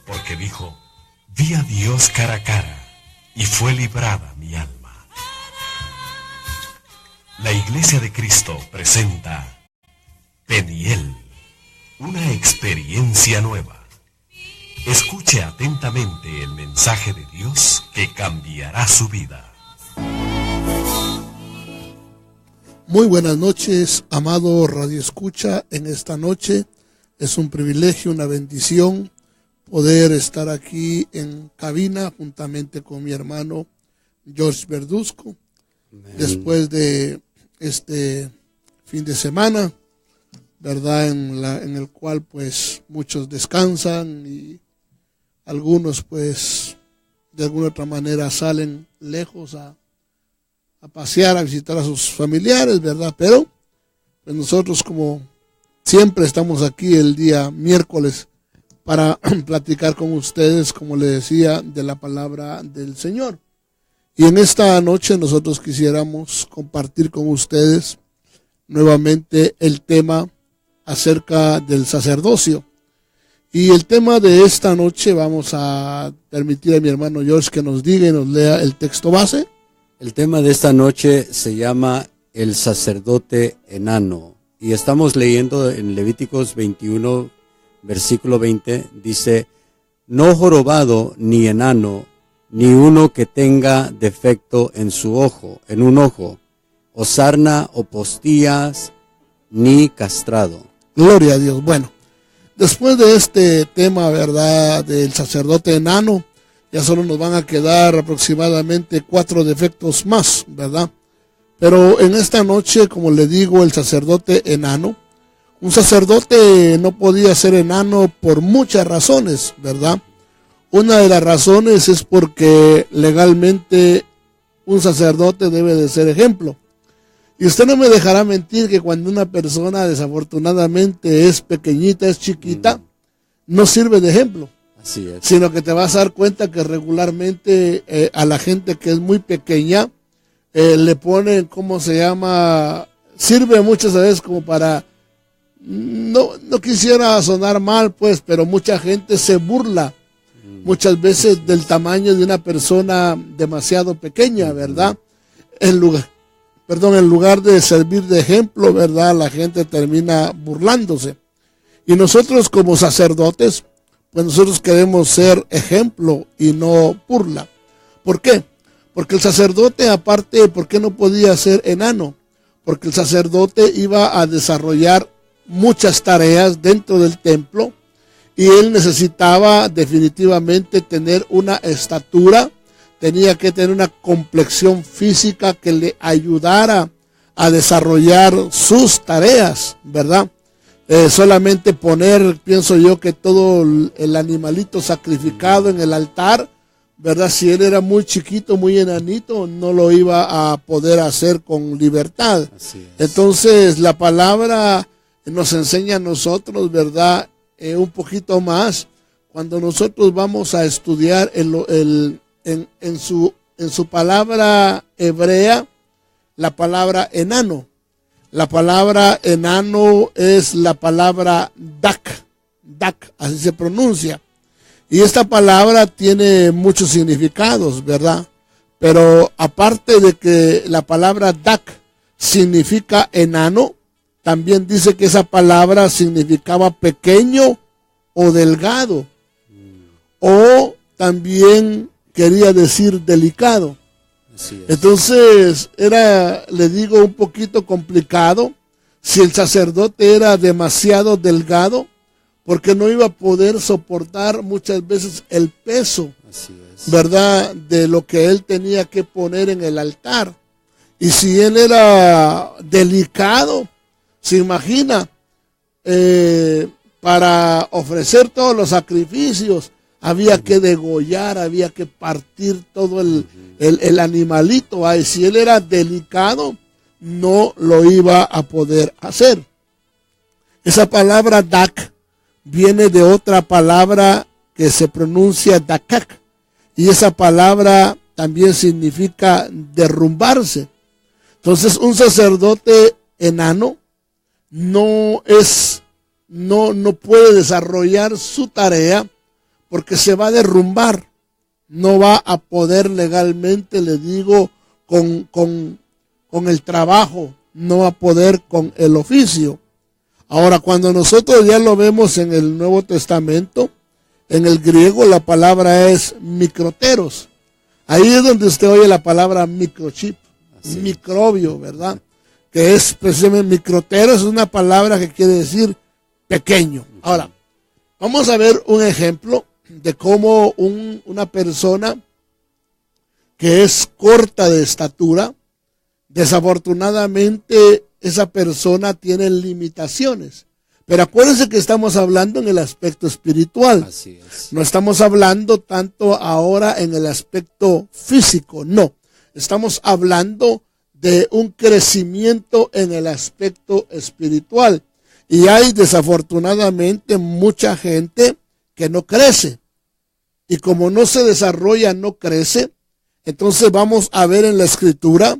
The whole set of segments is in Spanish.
porque dijo, vi a Dios cara a cara, y fue librada mi alma. La Iglesia de Cristo presenta Peniel, una experiencia nueva. Escuche atentamente el mensaje de Dios que cambiará su vida. Muy buenas noches, amado Radio Escucha. En esta noche es un privilegio, una bendición poder estar aquí en cabina juntamente con mi hermano George Verduzco. Amén. Después de este fin de semana, ¿verdad? En el cual pues muchos descansan y algunos pues de alguna otra manera salen lejos a pasear, a visitar a sus familiares, ¿verdad? Pero pues nosotros, como siempre, estamos aquí el día miércoles para platicar con ustedes, como le decía, de la palabra del Señor. Y en esta noche nosotros quisiéramos compartir con ustedes nuevamente el tema acerca del sacerdocio. Y el tema de esta noche vamos a permitir a mi hermano George que nos diga y nos lea el texto base. El tema de esta noche se llama el sacerdote enano. Y estamos leyendo en Levíticos 21, versículo 20, dice, no jorobado ni enano, ni uno que tenga defecto en un ojo, o sarna o postillas, ni castrado. Gloria a Dios. Bueno, después de este tema, ¿verdad?, del sacerdote enano, ya solo nos van a quedar aproximadamente 4 defectos más, ¿verdad? Pero en esta noche, como le digo, el sacerdote enano, un sacerdote no podía ser enano por muchas razones, ¿verdad? Una de las razones es porque legalmente un sacerdote debe de ser ejemplo. Y usted no me dejará mentir que cuando una persona desafortunadamente es pequeñita, es chiquita, no sirve de ejemplo. Así es. Sino que te vas a dar cuenta que regularmente a la gente que es muy pequeña le ponen, ¿cómo se llama? Sirve muchas veces como para, no quisiera sonar mal pues, pero mucha gente se burla muchas veces del tamaño de una persona demasiado pequeña, ¿verdad? En lugar de servir de ejemplo, ¿verdad? La gente termina burlándose. Y nosotros como sacerdotes, pues nosotros queremos ser ejemplo y no burla. ¿Por qué? Porque el sacerdote, aparte, ¿por qué no podía ser enano? Porque el sacerdote iba a desarrollar muchas tareas dentro del templo y él necesitaba definitivamente tener una estatura, tenía que tener una complexión física que le ayudara a desarrollar sus tareas, ¿verdad? Solamente poner, pienso yo, que todo el animalito sacrificado en el altar, ¿verdad? Si él era muy chiquito, muy enanito, no lo iba a poder hacer con libertad. Entonces la palabra nos enseña a nosotros, ¿verdad? Un poquito más, cuando nosotros vamos a estudiar en su palabra hebrea, la palabra enano. La palabra enano es la palabra dak, así se pronuncia. Y esta palabra tiene muchos significados, ¿verdad? Pero aparte de que la palabra dak significa enano, también dice que esa palabra significaba pequeño o delgado. O también quería decir delicado. Entonces era, le digo, un poquito complicado si el sacerdote era demasiado delgado, porque no iba a poder soportar muchas veces el peso, ¿verdad?, de lo que él tenía que poner en el altar. Y si él era delicado, se imagina, para ofrecer todos los sacrificios, había que degollar, había que partir todo el animalito. Ay, si él era delicado, no lo iba a poder hacer. Esa palabra dak viene de otra palabra que se pronuncia dakak. Y esa palabra también significa derrumbarse. Entonces, un sacerdote enano no puede desarrollar su tarea porque se va a derrumbar. No va a poder legalmente, le digo, con el trabajo, no va a poder con el oficio. Ahora, cuando nosotros ya lo vemos en el Nuevo Testamento, en el griego la palabra es microteros. Ahí es donde usted oye la palabra microchip, microbio, ¿verdad? Que es precisamente microteros, es una palabra que quiere decir pequeño. Ahora, vamos a ver un ejemplo de cómo una persona que es corta de estatura, desafortunadamente esa persona tiene limitaciones. Pero acuérdense que estamos hablando en el aspecto espiritual. Así es. No estamos hablando tanto ahora en el aspecto físico, no. Estamos hablando de un crecimiento en el aspecto espiritual. Y hay desafortunadamente mucha gente que no crece. Y como no se desarrolla, no crece. Entonces vamos a ver en la escritura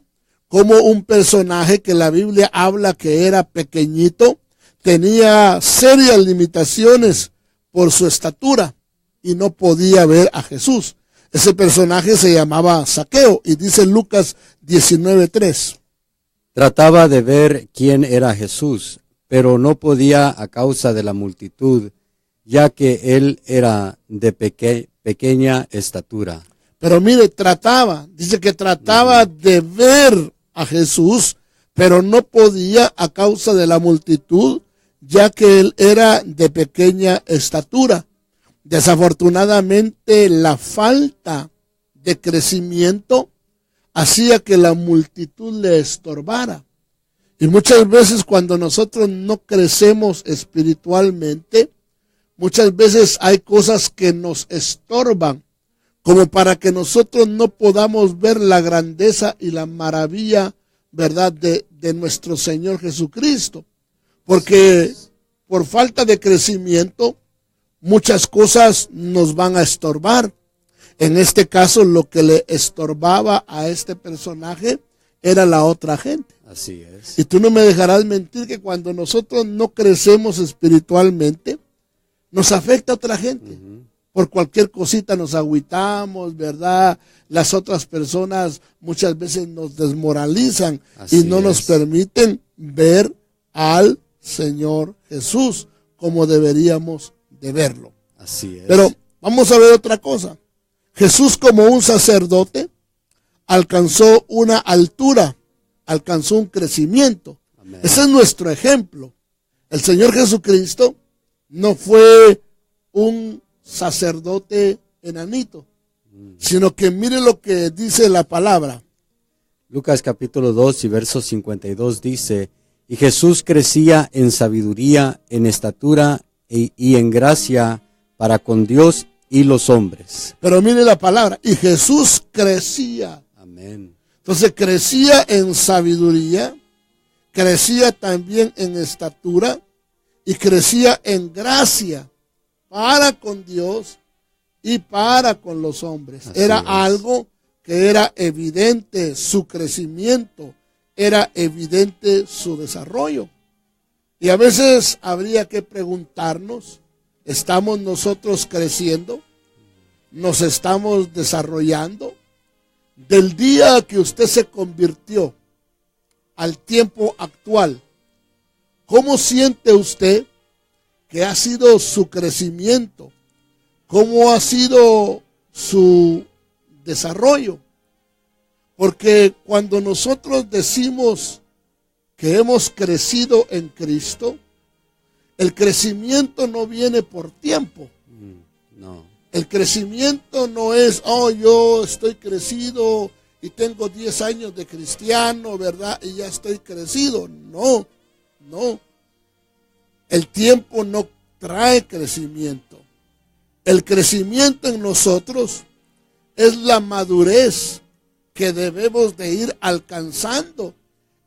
cómo un personaje que la Biblia habla que era pequeñito, tenía serias limitaciones por su estatura y no podía ver a Jesús. Ese personaje se llamaba Zaqueo y dice Lucas 19:3. Trataba de ver quién era Jesús, pero no podía a causa de la multitud, ya que él era de pequeña estatura. Pero mire, dice que trataba de ver a Jesús, pero no podía a causa de la multitud, ya que él era de pequeña estatura. Desafortunadamente, la falta de crecimiento hacía que la multitud le estorbara. Y muchas veces cuando nosotros no crecemos espiritualmente, muchas veces hay cosas que nos estorban, como para que nosotros no podamos ver la grandeza y la maravilla, ¿verdad?, de nuestro Señor Jesucristo. Porque por falta de crecimiento, muchas cosas nos van a estorbar. En este caso, lo que le estorbaba a este personaje era la otra gente. Así es. Y tú no me dejarás mentir que cuando nosotros no crecemos espiritualmente, nos afecta a otra gente. Por cualquier cosita nos agüitamos, ¿verdad? Las otras personas muchas veces nos desmoralizan y no nos permiten ver al Señor Jesús como deberíamos de verlo. Así es. Pero vamos a ver otra cosa. Jesús, como un sacerdote, alcanzó una altura, alcanzó un crecimiento. Amén. Ese es nuestro ejemplo. El Señor Jesucristo no fue un sacerdote enanito, sino que mire lo que dice la palabra. Lucas capítulo 2 y verso 52 dice: y Jesús crecía en sabiduría, en estatura y en gracia para con Dios y los hombres. Pero mire la palabra, y Jesús crecía. Amén. Entonces crecía en sabiduría, crecía también en estatura y crecía en gracia para con Dios y para con los hombres. Así era algo que era evidente su crecimiento, era evidente su desarrollo. Y a veces habría que preguntarnos, ¿estamos nosotros creciendo? ¿Nos estamos desarrollando? Del día que usted se convirtió al tiempo actual, ¿cómo siente usted que ha sido su crecimiento? ¿Cómo ha sido su desarrollo? Porque cuando nosotros decimos que hemos crecido en Cristo, el crecimiento no viene por tiempo. No. El crecimiento no es, yo estoy crecido y tengo 10 años de cristiano, ¿verdad? Y ya estoy crecido. No. El tiempo no trae crecimiento. El crecimiento en nosotros es la madurez que debemos de ir alcanzando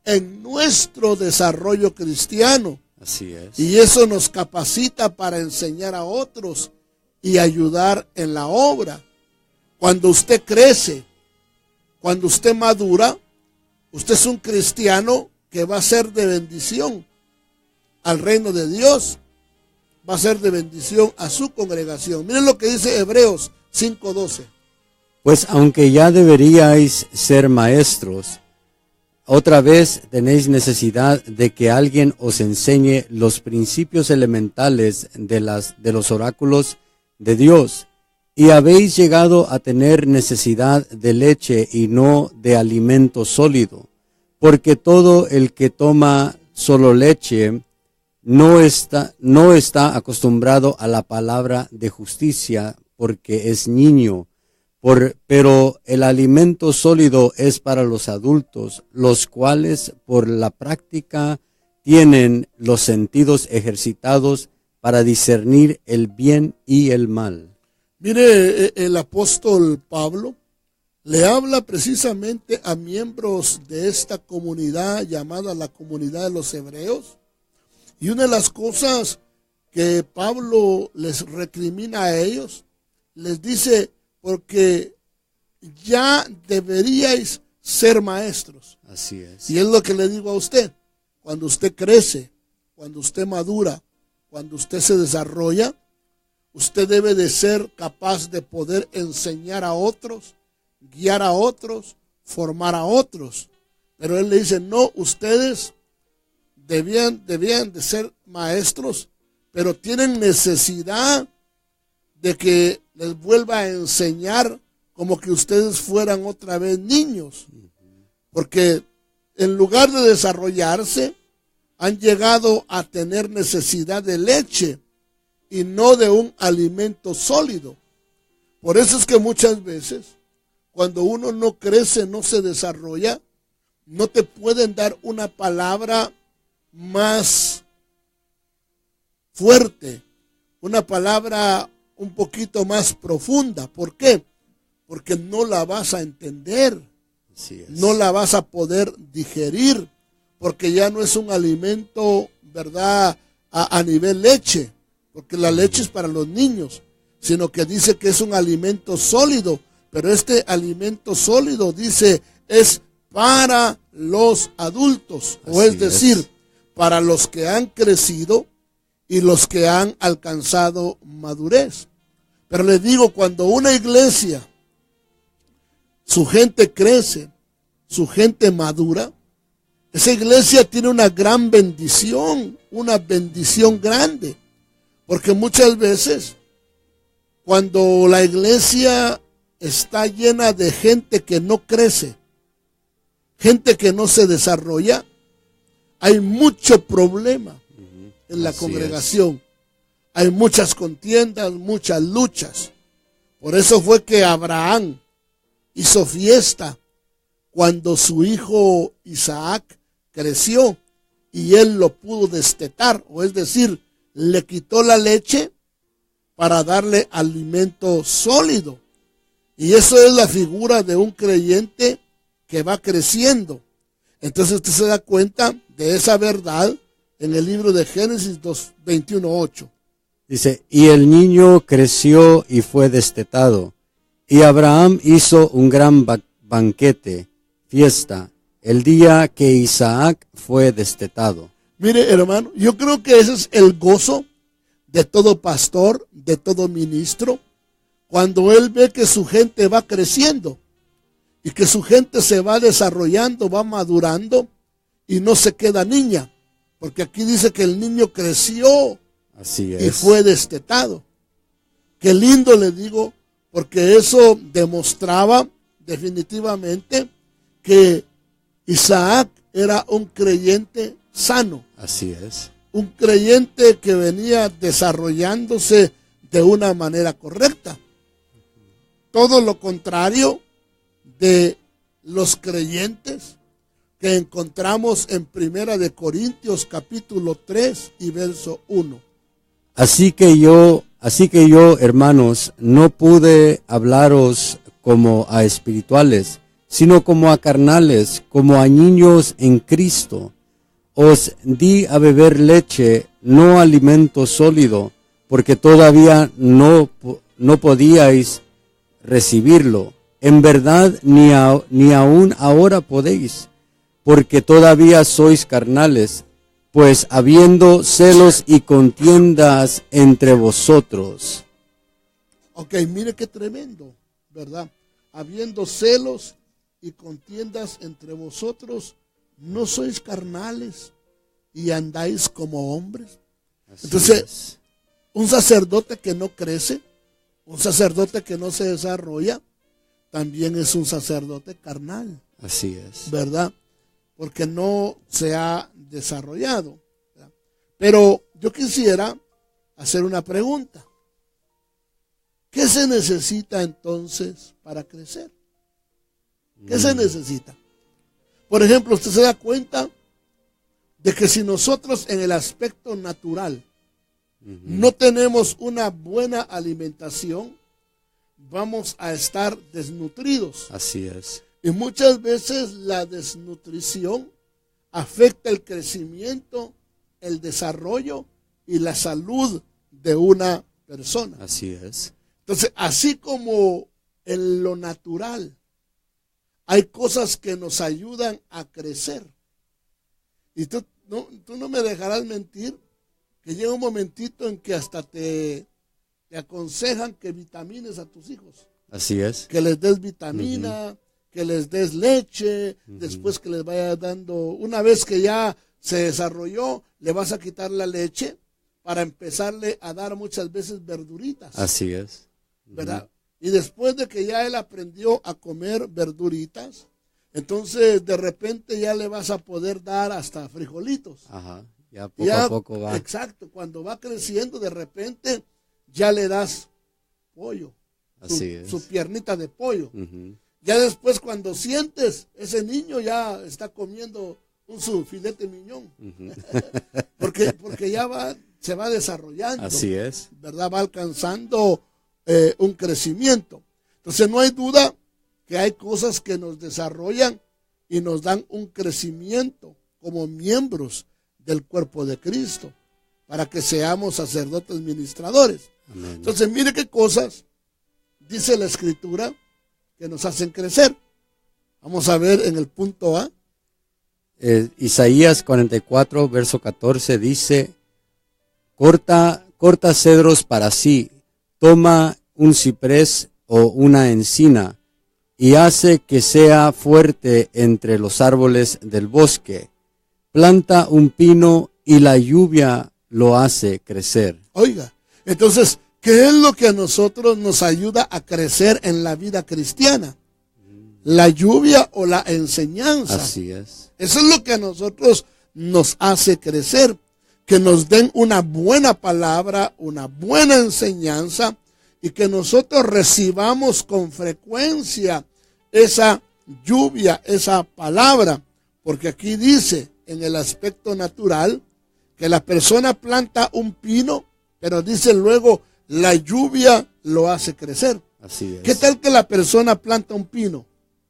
en nuestro desarrollo cristiano. Así es. Y eso nos capacita para enseñar a otros y ayudar en la obra. Cuando usted crece, cuando usted madura, usted es un cristiano que va a ser de bendición al reino de Dios. va a ser de bendición a su congregación. Miren lo que dice Hebreos 5:12. Pues aunque ya deberíais ser maestros, otra vez tenéis necesidad de que alguien os enseñe los principios elementales de los oráculos de Dios, y habéis llegado a tener necesidad de leche y no de alimento sólido, porque todo el que toma solo leche no está acostumbrado a la palabra de justicia, porque es niño. Pero el alimento sólido es para los adultos, los cuales por la práctica tienen los sentidos ejercitados para discernir el bien y el mal. Mire, el apóstol Pablo le habla precisamente a miembros de esta comunidad llamada la comunidad de los hebreos. Y una de las cosas que Pablo les recrimina a ellos, les dice, porque ya deberíais ser maestros. Así es. Y es lo que le digo a usted. Cuando usted crece, cuando usted madura, cuando usted se desarrolla, usted debe de ser capaz de poder enseñar a otros, guiar a otros, formar a otros. Pero él le dice, no, ustedes debían de ser maestros, pero tienen necesidad de que les vuelva a enseñar como que ustedes fueran otra vez niños. Porque en lugar de desarrollarse, han llegado a tener necesidad de leche y no de un alimento sólido. Por eso es que muchas veces, cuando uno no crece, no se desarrolla, no te pueden dar una palabra más fuerte, una palabra un poquito más profunda. ¿Por qué? Porque no la vas a entender, no la vas a poder digerir, porque ya no es un alimento, ¿verdad?, a nivel leche, porque la leche es para los niños, sino que dice que es un alimento sólido, pero este alimento sólido, dice, es para los adultos, o es decir, para los que han crecido y los que han alcanzado madurez. Pero les digo, cuando una iglesia, su gente crece, su gente madura, esa iglesia tiene una gran bendición, una bendición grande. Porque muchas veces, cuando la iglesia está llena de gente que no crece, gente que no se desarrolla, hay mucho problema en la congregación. Hay muchas contiendas, muchas luchas. Por eso fue que Abraham hizo fiesta cuando su hijo Isaac creció y él lo pudo destetar, o es decir, le quitó la leche para darle alimento sólido. Y eso es la figura de un creyente que va creciendo. Entonces usted se da cuenta de esa verdad en el libro de Génesis 21:8. Dice, y el niño creció y fue destetado, y Abraham hizo un gran banquete, fiesta, el día que Isaac fue destetado. Mire, hermano, yo creo que ese es el gozo de todo pastor, de todo ministro, cuando él ve que su gente va creciendo y que su gente se va desarrollando, va madurando y no se queda niña, porque aquí dice que el niño creció. Así es. Y fue destetado. Qué lindo, le digo, porque eso demostraba definitivamente que Isaac era un creyente sano. Así es. Un creyente que venía desarrollándose de una manera correcta. Todo lo contrario de los creyentes que encontramos en Primera de Corintios capítulo 3 y verso 1. Así que yo, hermanos, no pude hablaros como a espirituales, sino como a carnales, como a niños en Cristo. Os di a beber leche, no alimento sólido, porque todavía no podíais recibirlo. En verdad, ni aún ahora podéis, porque todavía sois carnales. pues habiendo celos y contiendas entre vosotros. Ok, mire qué tremendo, ¿verdad? Habiendo celos y contiendas entre vosotros, ¿no sois carnales y andáis como hombres? Así Entonces, es. un sacerdote que no crece, un sacerdote que no se desarrolla, también es un sacerdote carnal, Así es. ¿verdad? Porque no se ha desarrollado, ¿verdad? Pero yo quisiera hacer una pregunta. ¿Qué se necesita entonces para crecer? ¿Qué se necesita? Por ejemplo, usted se da cuenta de que si nosotros en el aspecto natural no tenemos una buena alimentación, vamos a estar desnutridos. Así es. Y muchas veces la desnutrición afecta el crecimiento, el desarrollo y la salud de una persona. Así es. Entonces, así como en lo natural hay cosas que nos ayudan a crecer. Y tú no me dejarás mentir que llega un momentito en que hasta te aconsejan que vitamines a tus hijos. Así es. Que les des vitamina, que les des leche, después que les vayas dando, una vez que ya se desarrolló, le vas a quitar la leche para empezarle a dar muchas veces verduritas. Así es. ¿Verdad? Y después de que ya él aprendió a comer verduritas, entonces de repente ya le vas a poder dar hasta frijolitos. Ajá. Ya poco a poco va. Exacto, cuando va creciendo de repente ya le das pollo. Así es. Su piernita de pollo. Ya después cuando sientes, ese niño ya está comiendo su filete miñón. porque ya se va desarrollando. Así es. ¿Verdad? Va alcanzando un crecimiento. Entonces no hay duda que hay cosas que nos desarrollan y nos dan un crecimiento como miembros del cuerpo de Cristo para que seamos sacerdotes ministradores. Amén. Entonces mire qué cosas dice la Escritura que nos hacen crecer. Vamos a ver en el punto A. Isaías 44, verso 14 dice, corta cedros para sí, toma un ciprés o una encina y hace que sea fuerte entre los árboles del bosque. Planta un pino y la lluvia lo hace crecer. Oiga, entonces, ¿qué es lo que a nosotros nos ayuda a crecer en la vida cristiana? ¿La lluvia o la enseñanza? Así es. Eso es lo que a nosotros nos hace crecer. Que nos den una buena palabra, una buena enseñanza y que nosotros recibamos con frecuencia esa lluvia, esa palabra. Porque aquí dice en el aspecto natural que la persona planta un pino, pero dice luego la lluvia lo hace crecer. Así es. ¿Qué tal que la persona planta un pino,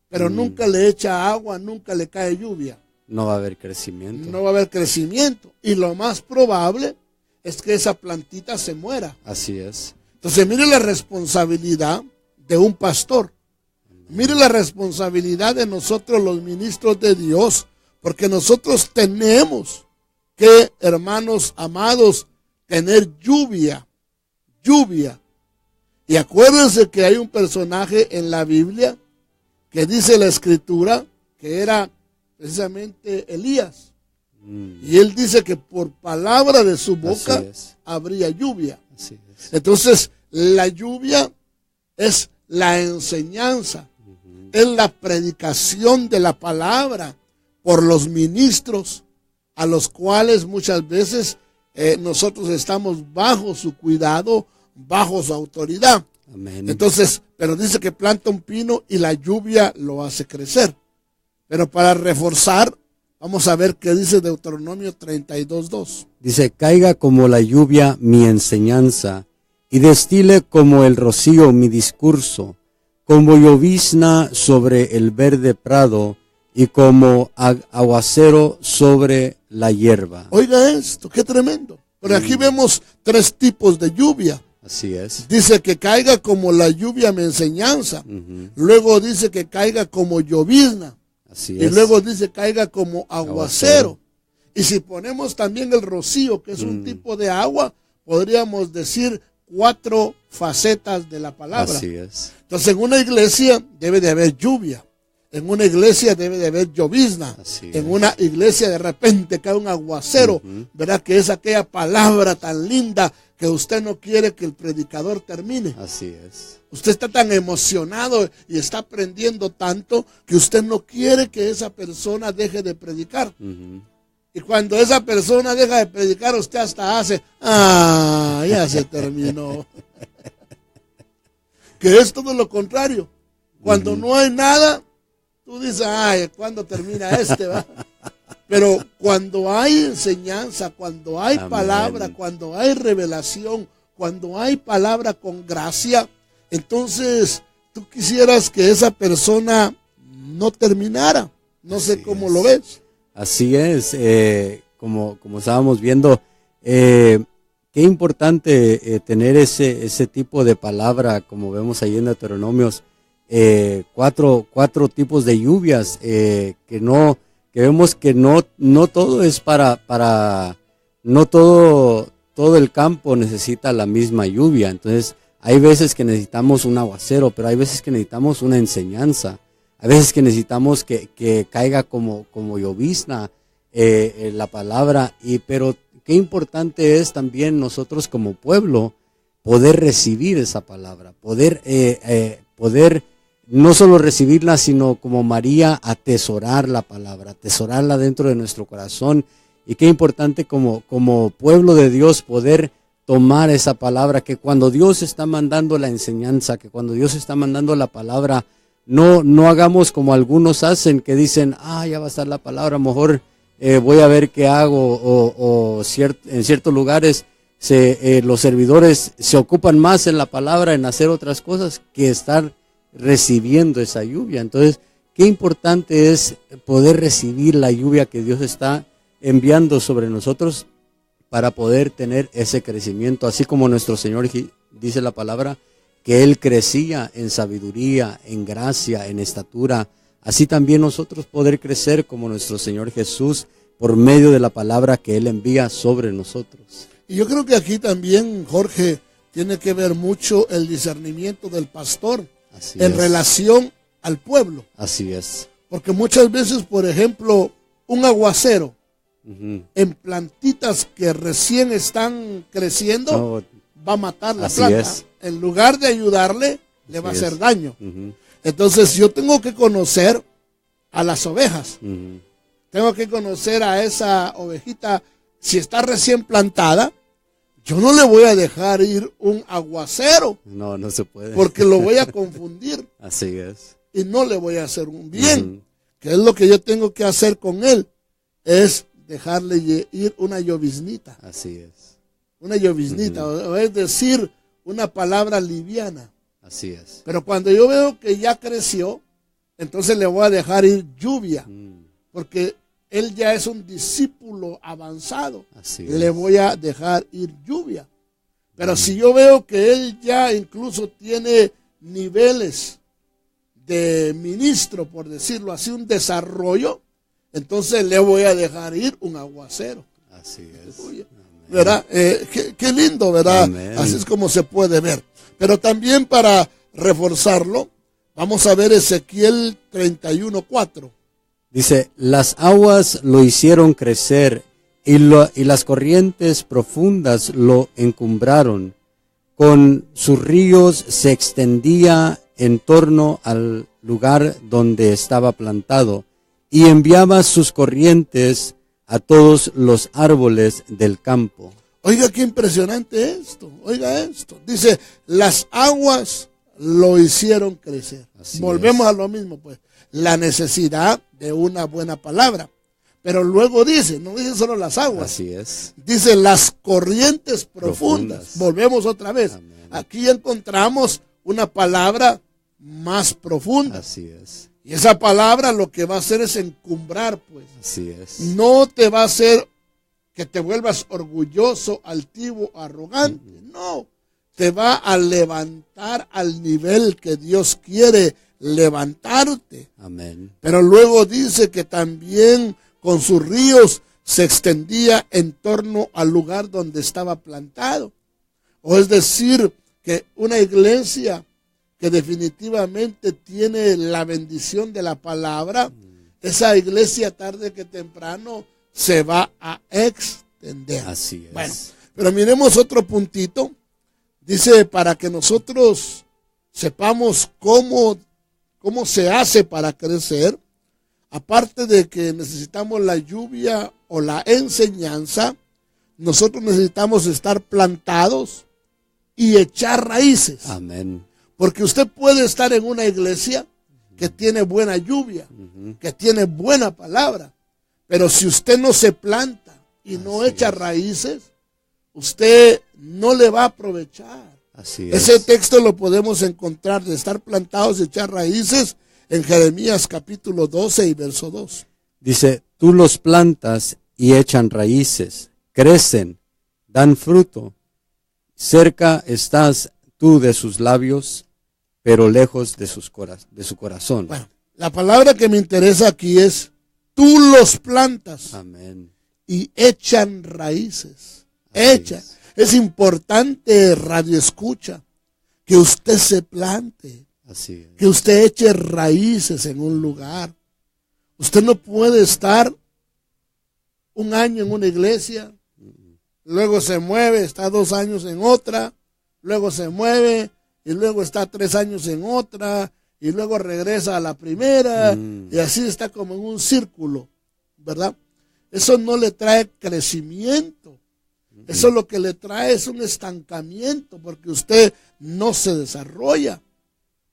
pero nunca le echa agua, nunca le cae lluvia? No va a haber crecimiento. No va a haber crecimiento. Y lo más probable es que esa plantita se muera. Así es. Entonces mire la responsabilidad de un pastor. Mire la responsabilidad de nosotros los ministros de Dios. Porque nosotros tenemos que, hermanos amados, tener lluvia. Lluvia. Y acuérdense que hay un personaje en la Biblia que dice la Escritura que era precisamente Elías. Y él dice que por palabra de su boca habría lluvia. Así es. Entonces, la lluvia es la enseñanza, es la predicación de la palabra por los ministros a los cuales muchas veces nosotros estamos bajo su cuidado, bajo su autoridad. Amén. Entonces, pero dice que planta un pino y la lluvia lo hace crecer. Pero para reforzar, vamos a ver qué dice Deuteronomio 32:2. Dice, caiga como la lluvia mi enseñanza, y destile como el rocío mi discurso, como llovizna sobre el verde prado, y como aguacero sobre la hierba. Oiga esto, qué tremendo. Pero aquí vemos tres tipos de lluvia. Así es. Dice que caiga como la lluvia mi enseñanza. Luego dice que caiga como llovizna. Así Y es. luego dice caiga como aguacero. Y si ponemos también el rocío, que es un tipo de agua, podríamos decir 4 facetas de la palabra. Así es. Entonces, en una iglesia debe de haber lluvia. En una iglesia debe de haber llovizna. En una iglesia de repente cae un aguacero, ¿verdad? Que es aquella palabra tan linda que usted no quiere que el predicador termine. Así es. Usted está tan emocionado y está aprendiendo tanto que usted no quiere que esa persona deje de predicar. Y cuando esa persona deja de predicar, usted hasta hace, ya se terminó. Que es todo lo contrario. Cuando no hay nada, tú dices, ¿cuándo termina este? ¿Va? Pero cuando hay enseñanza, cuando hay palabra, cuando hay revelación, cuando hay palabra con gracia, entonces tú quisieras que esa persona no terminara. No sé cómo lo ves. Así es, como estábamos viendo, qué importante tener ese tipo de palabra, como vemos ahí en Deuteronomios, 4 tipos de lluvias, que vemos que no todo es no todo el campo necesita la misma lluvia. Entonces hay veces que necesitamos un aguacero, pero hay veces que necesitamos una enseñanza. Hay veces que necesitamos que caiga como llovizna la palabra, pero qué importante es también nosotros como pueblo poder recibir esa palabra, poder no solo recibirla, sino como María, atesorar la palabra, atesorarla dentro de nuestro corazón. Y qué importante como pueblo de Dios poder tomar esa palabra, que cuando Dios está mandando la enseñanza, que cuando Dios está mandando la palabra, no hagamos como algunos hacen, que dicen, ya va a estar la palabra, mejor voy a ver qué hago, en ciertos lugares los servidores se ocupan más en la palabra, en hacer otras cosas, que estar recibiendo esa lluvia. Entonces, qué importante es poder recibir la lluvia que Dios está enviando sobre nosotros para poder tener ese crecimiento, así como nuestro Señor dice la palabra, que Él crecía en sabiduría, en gracia, en estatura. Así también nosotros poder crecer como nuestro Señor Jesús por medio de la palabra que Él envía sobre nosotros. Y yo creo que aquí también, Jorge, tiene que ver mucho el discernimiento del pastor en relación al pueblo. Así es. Porque muchas veces, por ejemplo, un aguacero en plantitas que recién están creciendo va a matar la planta. En lugar de ayudarle, le va a hacer daño. Entonces yo tengo que conocer a las ovejas. Tengo que conocer a esa ovejita. Si está recién plantada, yo no le voy a dejar ir un aguacero. No se puede. Porque lo voy a confundir. Así es. Y no le voy a hacer un bien. Que es lo que yo tengo que hacer con él. Es dejarle ir una lloviznita. Así es. Una lloviznita. O es decir, una palabra liviana. Así es. Pero cuando yo veo que ya creció, entonces le voy a dejar ir lluvia. Porque él ya es un discípulo avanzado. Le voy a dejar ir lluvia. Pero si yo veo que él ya incluso tiene niveles de ministro, por decirlo así, un desarrollo, entonces le voy a dejar ir un aguacero. Así es. ¿Verdad? Qué lindo, ¿verdad? Amén. Así es como se puede ver. Pero también para reforzarlo, vamos a ver Ezequiel 31:4. Dice, las aguas lo hicieron crecer y las corrientes profundas lo encumbraron. Con sus ríos se extendía en torno al lugar donde estaba plantado y enviaba sus corrientes a todos los árboles del campo. Oiga, qué impresionante esto. Oiga esto. Dice, las aguas lo hicieron crecer. Volvemos a lo mismo, pues. La necesidad de una buena palabra. Pero luego dice, no dice solo las aguas. Así es. Dice las corrientes profundas. Volvemos otra vez. Amén. Aquí encontramos una palabra más profunda. Así es. Y esa palabra lo que va a hacer es encumbrar, pues. Así es. No te va a hacer que te vuelvas orgulloso, altivo, arrogante. No. Te va a levantar al nivel que Dios quiere levantarte. Amén. Pero luego dice que también con sus ríos se extendía en torno al lugar donde estaba plantado. O es decir, que una iglesia que definitivamente tiene la bendición de la palabra, esa iglesia tarde que temprano se va a extender. Así es. Bueno, pero miremos otro puntito. Dice, para que nosotros sepamos cómo se hace para crecer, aparte de que necesitamos la lluvia o la enseñanza, nosotros necesitamos estar plantados y echar raíces. Amén. Porque usted puede estar en una iglesia que tiene buena lluvia, que tiene buena palabra, pero si usted no se planta y no echa raíces, usted no le va a aprovechar. Así Ese es. texto lo podemos encontrar de estar plantados y echar raíces en Jeremías capítulo 12 y verso 2. Dice, tú los plantas y echan raíces, crecen, dan fruto. Cerca estás tú de sus labios, pero lejos de su corazón. Bueno, la palabra que me interesa aquí es, tú los plantas Amén. y echan raíces. Así Es importante, radio escucha, que usted se plante, Así es. que usted eche raíces en un lugar. Usted no puede estar un año en una iglesia, luego se mueve, está 2 años en otra, luego se mueve y luego está 3 años en otra y luego regresa a la primera y así está como en un círculo, ¿verdad? Eso no le trae crecimiento. Eso lo que le trae es un estancamiento porque usted no se desarrolla.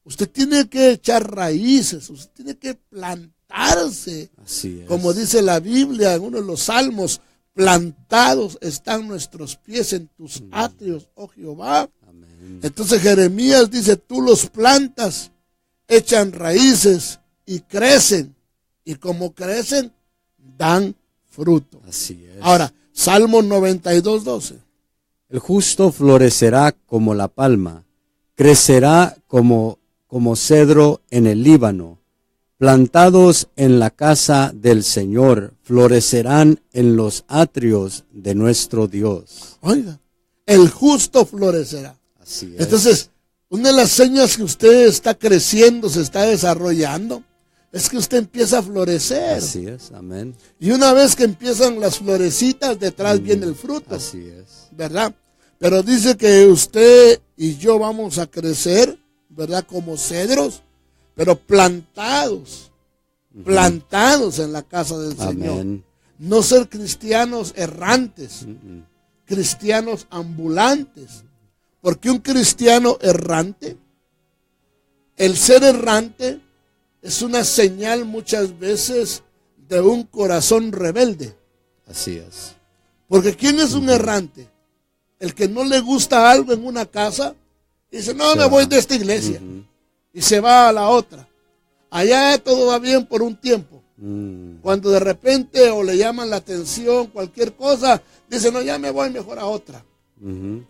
Usted tiene que echar raíces, usted tiene que plantarse. Así es. Como dice la Biblia en uno de los salmos, plantados están nuestros pies en tus atrios, oh Jehová. Amén. Entonces Jeremías dice, tú los plantas, echan raíces y crecen. Y como crecen, dan fruto. Así es. Ahora, Salmo 92:12. El justo florecerá como la palma, crecerá como cedro en el Líbano. Plantados en la casa del Señor, florecerán en los atrios de nuestro Dios. Oiga, el justo florecerá. Así es. Entonces, una de las señas que usted está creciendo, se está desarrollando, es que usted empieza a florecer. Así es, amén. Y una vez que empiezan las florecitas, detrás viene el fruto. Así es. ¿Verdad? Pero dice que usted y yo vamos a crecer, ¿verdad? Como cedros, pero plantados en la casa del Señor. Amén. No ser cristianos errantes, cristianos ambulantes. Porque un cristiano errante, el ser errante, es una señal muchas veces de un corazón rebelde. Así es. Porque ¿quién es un errante? El que no le gusta algo en una casa, dice, no, me voy de esta iglesia. Y se va a la otra. Allá todo va bien por un tiempo. Cuando de repente o le llaman la atención, cualquier cosa, dice, no, ya me voy mejor a otra.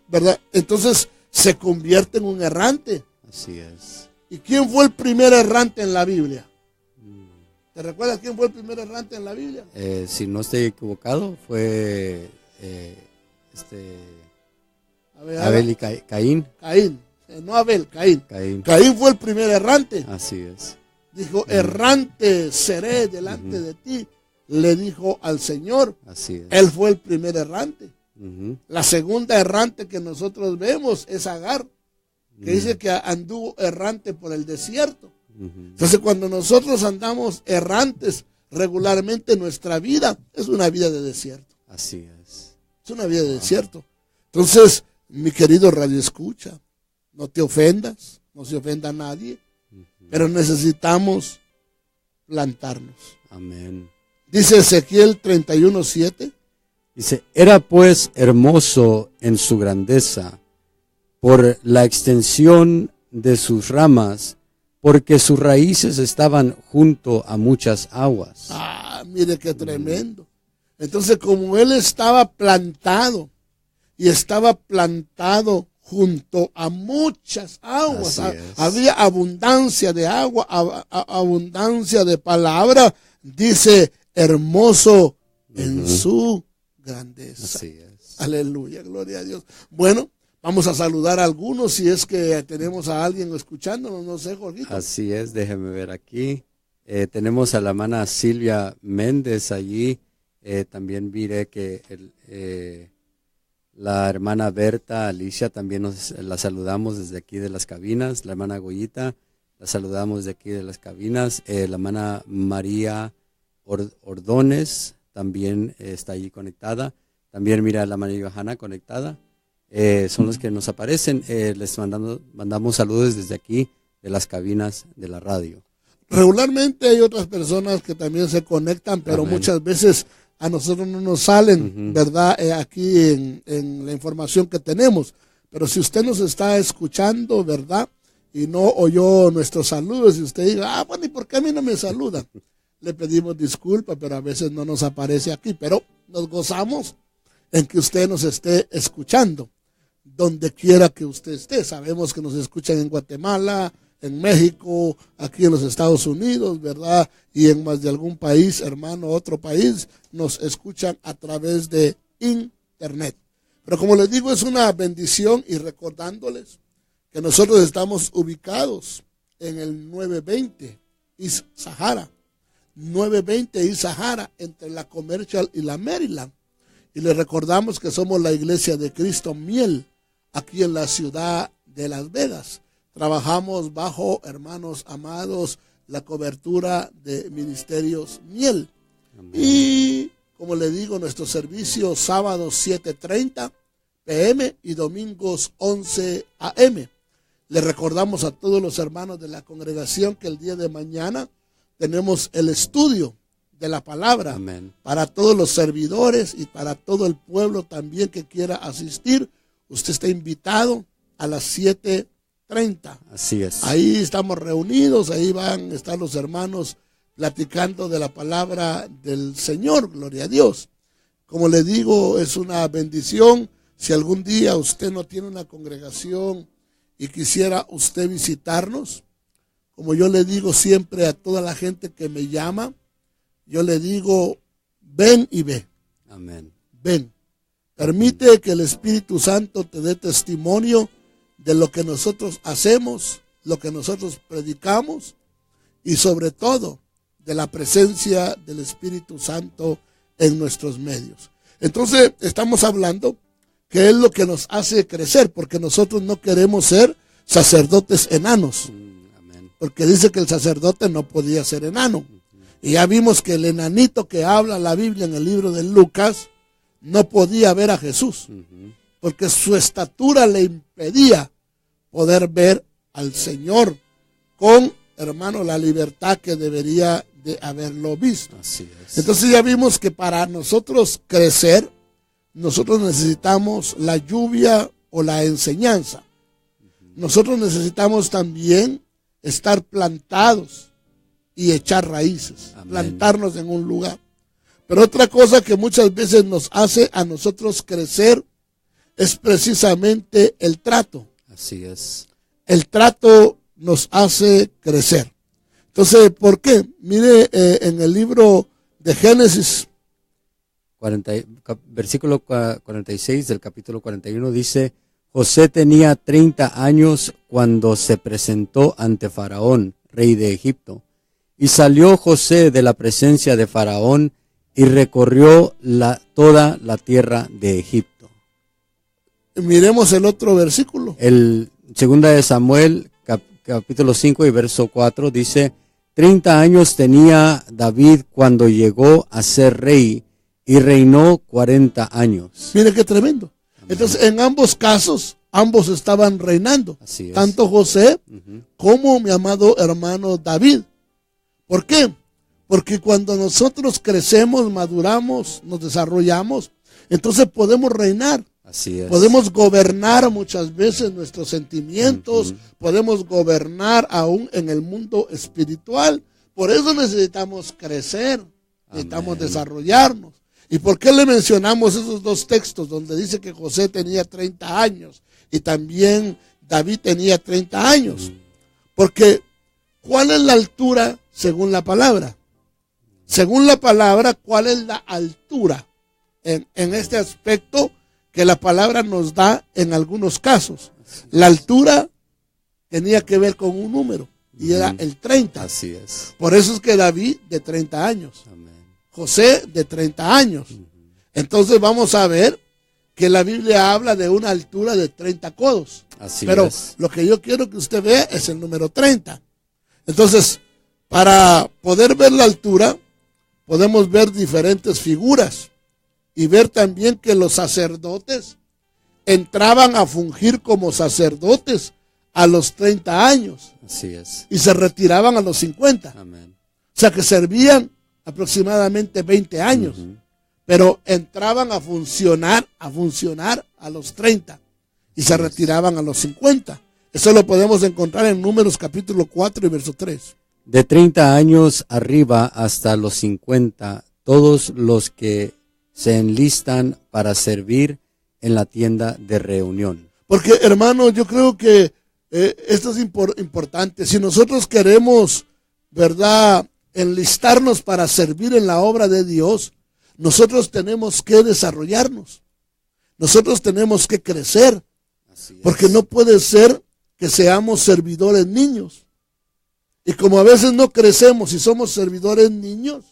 ¿Verdad? Entonces se convierte en un errante. Así es. ¿Y quién fue el primer errante en la Biblia? ¿Te recuerdas quién fue el primer errante en la Biblia? Si no estoy equivocado, fue A ver, Abel y Caín. Caín. No Abel, Caín. Caín. Caín fue el primer errante. Así es. Dijo, errante seré delante de ti. Le dijo al Señor. Así es. Él fue el primer errante. La segunda errante que nosotros vemos es Agar, que dice que anduvo errante por el desierto. Entonces cuando nosotros andamos errantes regularmente, nuestra vida es una vida de desierto. Así es. Es una vida de desierto. Entonces, mi querido radio escucha, no te ofendas, no se ofenda a nadie, pero necesitamos plantarnos. Amén. Dice Ezequiel 31:7. Dice, era pues hermoso en su grandeza, por la extensión de sus ramas, porque sus raíces estaban junto a muchas aguas. Ah, mire qué tremendo. Entonces, como él estaba plantado, y estaba plantado junto a muchas aguas, había abundancia de agua, abundancia de palabra, dice, hermoso en su grandeza. Así es. Aleluya, gloria a Dios. Bueno, vamos a saludar a algunos si es que tenemos a alguien escuchándonos, no sé, Jorgito. Así es, déjeme ver aquí. Tenemos a la hermana Silvia Méndez allí. También diré que la hermana Berta Alicia también la saludamos desde aquí de las cabinas. La hermana Goyita la saludamos desde aquí de las cabinas. La hermana María Ordóñez también está allí conectada. También mira la hermana Johanna conectada. Son los que nos aparecen. Les mandamos saludos desde aquí de las cabinas de la radio. Regularmente hay otras personas que también se conectan, pero Amén. muchas veces a nosotros no nos salen, ¿verdad? Aquí en la información que tenemos. Pero si usted nos está escuchando, ¿verdad? Y no oyó nuestros saludos, y usted diga, bueno, ¿y por qué a mí no me saludan? Le pedimos disculpas, pero a veces no nos aparece aquí. Pero nos gozamos en que usted nos esté escuchando, donde quiera que usted esté. Sabemos que nos escuchan en Guatemala, en México, aquí en los Estados Unidos, ¿verdad? Y en más de algún país, hermano, otro país, nos escuchan a través de internet. Pero como les digo, es una bendición, y recordándoles que nosotros estamos ubicados en el 920 East Sahara, 920 East Sahara, entre la Commercial y la Maryland. Y les recordamos que somos la Iglesia de Cristo Miel, aquí en la ciudad de Las Vegas. Trabajamos bajo, hermanos amados, la cobertura de Ministerios Miel. Amén. Y como le digo, nuestros servicios sábados 7:30 p.m. y domingos 11 a.m. Le recordamos a todos los hermanos de la congregación que el día de mañana tenemos el estudio de la palabra. Amén. Para todos los servidores y para todo el pueblo también que quiera asistir. Usted está invitado a las 7:30. Así es. Ahí estamos reunidos, ahí van a estar los hermanos platicando de la palabra del Señor, gloria a Dios. Como le digo, es una bendición. Si algún día usted no tiene una congregación y quisiera usted visitarnos, como yo le digo siempre a toda la gente que me llama, yo le digo, ven y ve. Amén. Ven. Permite que el Espíritu Santo te dé testimonio de lo que nosotros hacemos, lo que nosotros predicamos, y sobre todo de la presencia del Espíritu Santo en nuestros medios. Entonces estamos hablando que es lo que nos hace crecer, porque nosotros no queremos ser sacerdotes enanos, porque dice que el sacerdote no podía ser enano. Y ya vimos que el enanito que habla la Biblia en el libro de Lucas no podía ver a Jesús, porque su estatura le impedía poder ver al Señor con, hermano, la libertad que debería de haberlo visto. Así es. Entonces ya vimos que para nosotros crecer, nosotros necesitamos la lluvia o la enseñanza. Nosotros necesitamos también estar plantados y echar raíces. Amén. Plantarnos en un lugar. Pero otra cosa que muchas veces nos hace a nosotros crecer es precisamente el trato. Así es. El trato nos hace crecer. Entonces, ¿por qué? Mire, en el libro de Génesis, versículo 46 del capítulo 41 dice, José tenía 30 años cuando se presentó ante Faraón, rey de Egipto. Y salió José de la presencia de Faraón y recorrió toda la tierra de Egipto. Miremos el otro versículo. El segunda de Samuel, capítulo 5 y verso 4 dice, 30 años tenía David cuando llegó a ser rey y reinó 40 años. Mire qué tremendo. Amén. Entonces, en ambos casos, ambos estaban reinando. Así es. Tanto José como mi amado hermano David. ¿Por qué? Porque cuando nosotros crecemos, maduramos, nos desarrollamos, entonces podemos reinar. Así es. Podemos gobernar muchas veces nuestros sentimientos, podemos gobernar aún en el mundo espiritual. Por eso necesitamos crecer, necesitamos desarrollarnos. ¿Y por qué le mencionamos esos dos textos donde dice que José tenía 30 años y también David tenía 30 años? Porque, ¿cuál es la altura según la palabra? según la palabra, cuál es la altura en este aspecto que la palabra nos da en algunos casos. La altura tenía que ver con un número y era el 30. Así es. Por eso es que David de 30 años, Amén. José de 30 años. Entonces vamos a ver que la Biblia habla de una altura de 30 codos. Así Pero es. lo que yo quiero que usted vea es el número 30. Entonces, para poder ver la altura, podemos ver diferentes figuras y ver también que los sacerdotes entraban a fungir como sacerdotes a los 30 años Así es. y se retiraban a los 50. Amén. O sea que servían aproximadamente 20 años, pero entraban a funcionar a los 30 y se retiraban a los 50. Eso lo podemos encontrar en Números capítulo 4 y verso 3. De 30 años arriba hasta los 50, todos los que se enlistan para servir en la tienda de reunión. Porque, hermano, yo creo que esto es importante. Si nosotros queremos, ¿verdad?, enlistarnos para servir en la obra de Dios, nosotros tenemos que desarrollarnos. Nosotros tenemos que crecer. Así es. Porque no puede ser que seamos servidores niños. Y como a veces no crecemos y somos servidores niños,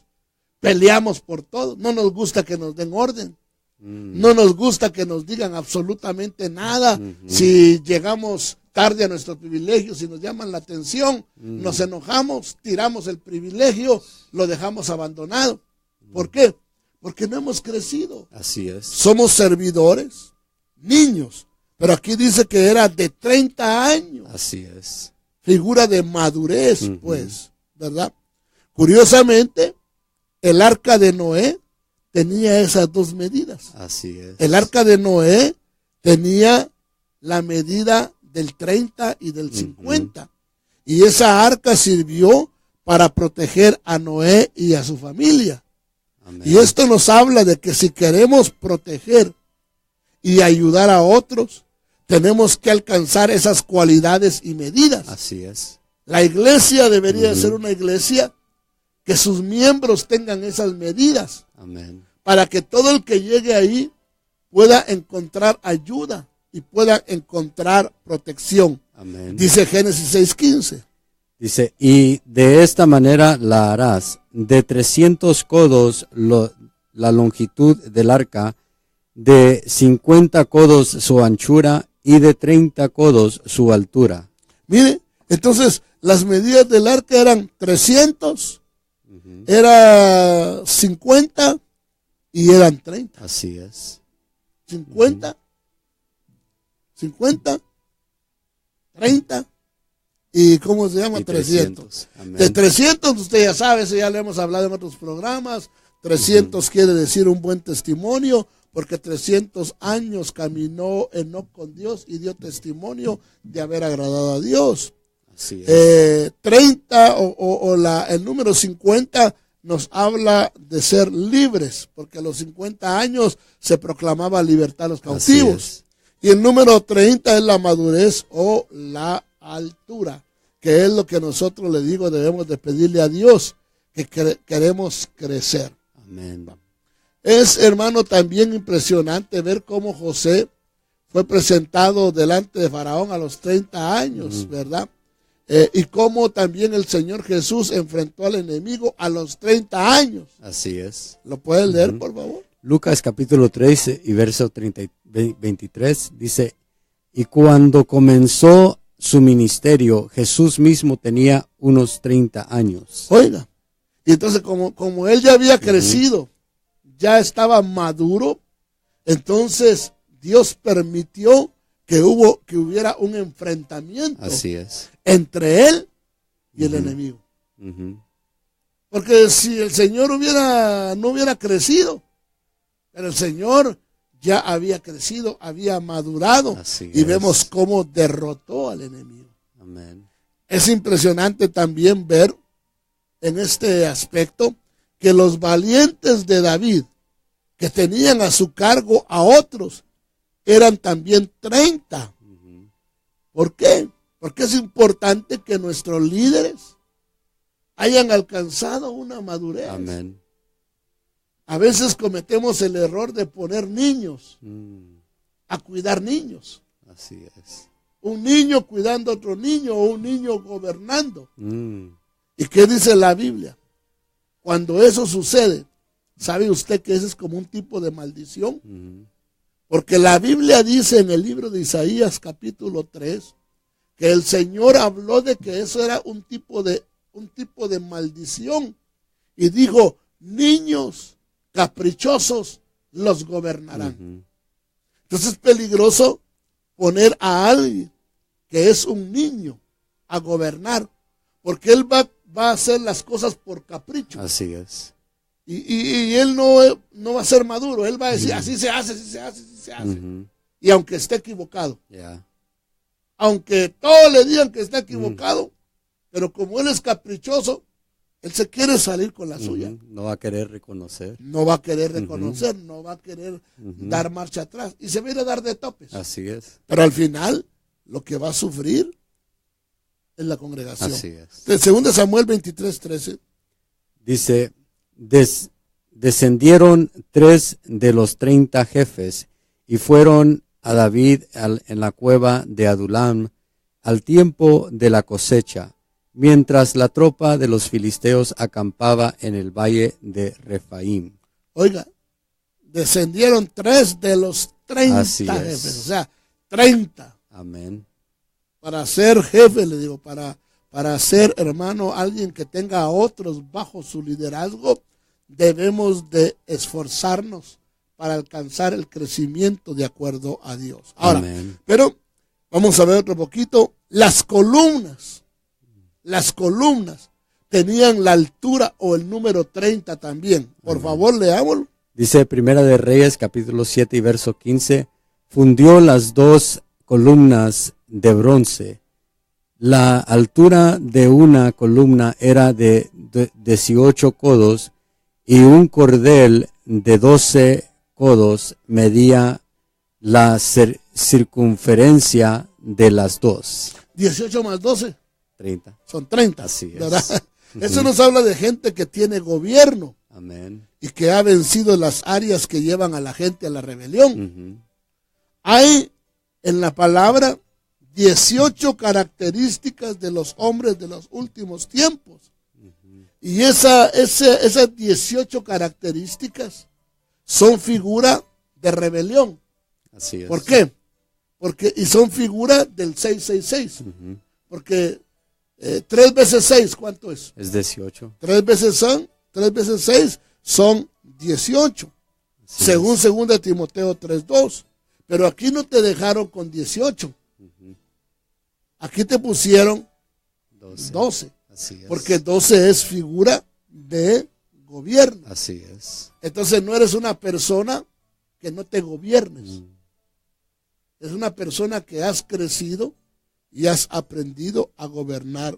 peleamos por todo. No nos gusta que nos den orden. No nos gusta que nos digan absolutamente nada. Si llegamos tarde a nuestros privilegios, si nos llaman la atención, nos enojamos, tiramos el privilegio, lo dejamos abandonado. ¿Por qué? Porque no hemos crecido. Así es. Somos servidores, niños. Pero aquí dice que era de 30 años. Así es. Figura de madurez, pues, ¿verdad? Curiosamente, el arca de Noé tenía esas dos medidas. Así es. El arca de Noé tenía la medida del 30 y del 50. Y esa arca sirvió para proteger a Noé y a su familia. Amén. Y esto nos habla de que si queremos proteger y ayudar a otros, tenemos que alcanzar esas cualidades y medidas. Así es. La iglesia debería ser una iglesia que sus miembros tengan esas medidas, Amén. para que todo el que llegue ahí pueda encontrar ayuda y pueda encontrar protección. Amén. Dice Génesis 6:15. Dice, y de esta manera la harás, de 300 codos la longitud del arca, de 50 codos su anchura y de 30 codos su altura. Mire, entonces las medidas del arca eran 300, era 50 y eran 30. Así es. 50, 30 y ¿cómo se llama? Y 300. Amén. De 300, usted ya sabe, eso ya lo hemos hablado en otros programas. 300 quiere decir un buen testimonio, porque 300 años caminó Enoc con Dios y dio testimonio de haber agradado a Dios. Así es. 30 el número 50 nos habla de ser libres, porque a los 50 años se proclamaba libertad a los cautivos. Y el número 30 es la madurez o la altura, que es lo que nosotros, le digo, debemos de pedirle a Dios, que queremos crecer. Amén. Es, hermano, también impresionante ver cómo José fue presentado delante de Faraón a los 30 años, ¿verdad? Y cómo también el Señor Jesús enfrentó al enemigo a los 30 años. Así es. ¿Lo puedes leer, por favor? Lucas capítulo 3 y verso 23 dice, y cuando comenzó su ministerio, Jesús mismo tenía unos 30 años. Oiga, y entonces como él ya había crecido, ya estaba maduro, entonces Dios permitió que hubiera un enfrentamiento. Así es. Entre él y el enemigo. Porque si el Señor no hubiera crecido, pero el Señor ya había crecido, había madurado, y vemos cómo derrotó al enemigo. Amén. Es impresionante también ver en este aspecto que los valientes de David, que tenían a su cargo a otros, eran también 30. ¿Por qué? Porque es importante que nuestros líderes hayan alcanzado una madurez. Amén. A veces cometemos el error de poner niños a cuidar niños. Así es. Un niño cuidando a otro niño o un niño gobernando. ¿Y qué dice la Biblia? Cuando eso sucede, ¿sabe usted que ese es como un tipo de maldición? Porque la Biblia dice en el libro de Isaías capítulo 3 que el Señor habló de que eso era un tipo de maldición y dijo, niños caprichosos los gobernarán. Entonces es peligroso poner a alguien que es un niño a gobernar, porque él va a hacer las cosas por capricho. Así es. Y él no va a ser maduro, él va a decir, así se hace, así se hace, así se hace. Y aunque esté equivocado, aunque todos le digan que está equivocado, pero como él es caprichoso, él se quiere salir con la suya. No va a querer reconocer. No va a querer reconocer, no va a querer dar marcha atrás. Y se viene a dar de topes. Así es. Pero al final, lo que va a sufrir es la congregación. Así es. De 2 Samuel 23:13. Dice, descendieron 3 de los 30 jefes y fueron a David en la cueva de Adulam al tiempo de la cosecha, mientras la tropa de los filisteos acampaba en el valle de Refaim. Oiga, descendieron 3 de los 30 jefes, o sea, 30. Amén. Para ser jefe, le digo, para ser, hermano, alguien que tenga a otros bajo su liderazgo, debemos de esforzarnos para alcanzar el crecimiento de acuerdo a Dios. Ahora, Amén. Pero vamos a ver otro poquito. Las columnas tenían la altura o el número 30 también. Por favor, leámoslo. Dice Primera de Reyes, capítulo 7 y verso 15, fundió las 2 columnas de bronce. La altura de una columna era de 18 codos y un cordel de 12 codos medía la circunferencia de las 2. 18 más 12. 30. Son 30. Así es. ¿Verdad? Eso nos habla de gente que tiene gobierno. Amén. Y que ha vencido las áreas que llevan a la gente a la rebelión. Hay en la palabra 18 características de los hombres de los últimos tiempos. Y esas 18 características son figura de rebelión. Así es. ¿Por qué? Y son figura del 666. Porque 3 veces 6, ¿cuánto es? Es 18. 3 veces 6 son 18. Así según es. 2 Timoteo 3:2. Pero aquí no te dejaron con 18. Aquí te pusieron 12. Así es. Porque 12 es figura de gobierno. Así es. Entonces no eres una persona que no te gobiernes. Es una persona que has crecido y has aprendido a gobernar